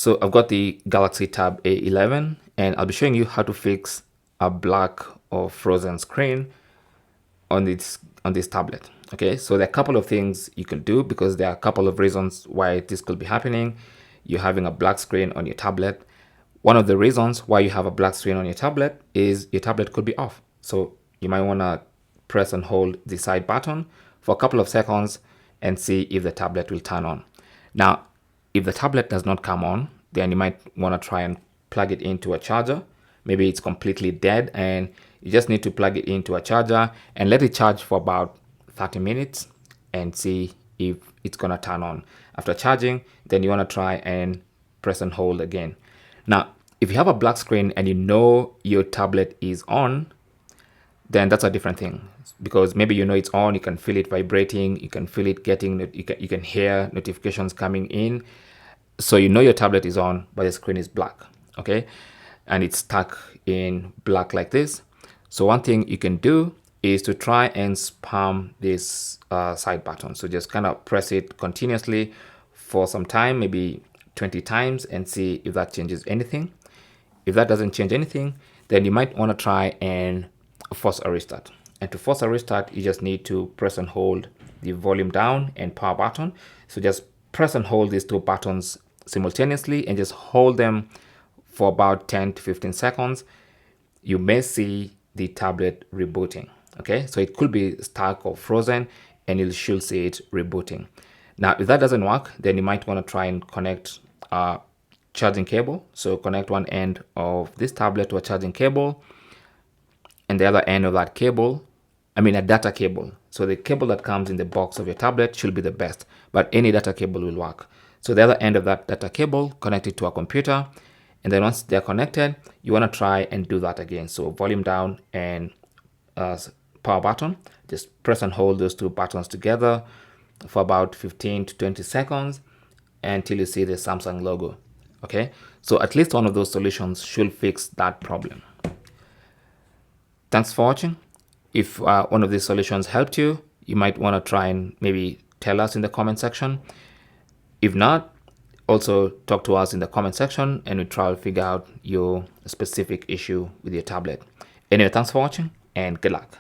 So I've got the Galaxy Tab A11 and I'll be showing you how to fix a black or frozen screen on this tablet. Okay, so there are a couple of things you can do because there are a couple of reasons why this could be happening. You're having a black screen on your tablet. One of the reasons why you have a black screen on your tablet is your tablet could be off. So you might want to press and hold the side button for a couple of seconds and see if the tablet will turn on. Now, if the tablet does not come on, then you might want to try and plug it into a charger. Maybe it's completely dead and you just need to plug it into a charger and let it charge for about 30 minutes and see if it's going to turn on. After charging, then you want to try and press and hold again. Now, if you have a black screen and you know your tablet is on, then that's a different thing, because maybe you know it's on, you can feel it vibrating, you can feel it getting, you can hear notifications coming in. So you know your tablet is on, but the screen is black, okay? And it's stuck in black like this. So one thing you can do is to try and spam this side button. So just kind of press it continuously for some time, maybe 20 times, and see if that changes anything. If that doesn't change anything, then you might want to try and force a restart. And to force a restart, you just need to press and hold the volume down and power button. So just press and hold these two buttons simultaneously and just hold them for about 10 to 15 seconds. You may see the tablet rebooting. Okay, so it could be stuck or frozen and you should see it rebooting. Now, if that doesn't work, then you might want to try and connect a charging cable. So connect one end of this tablet to a charging cable and the other end of that cable, a data cable. So the cable that comes in the box of your tablet should be the best, but any data cable will work. So the other end of that data cable, connect it to a computer, and then once they're connected, you want to try and do that again. So volume down and power button, just press and hold those two buttons together for about 15 to 20 seconds until you see the Samsung logo. Okay, so at least one of those solutions should fix that problem. Thanks for watching. If one of these solutions helped you, you might want to try and maybe tell us in the comment section. If not, also talk to us in the comment section and we'll try to figure out your specific issue with your tablet. Anyway, thanks for watching and good luck.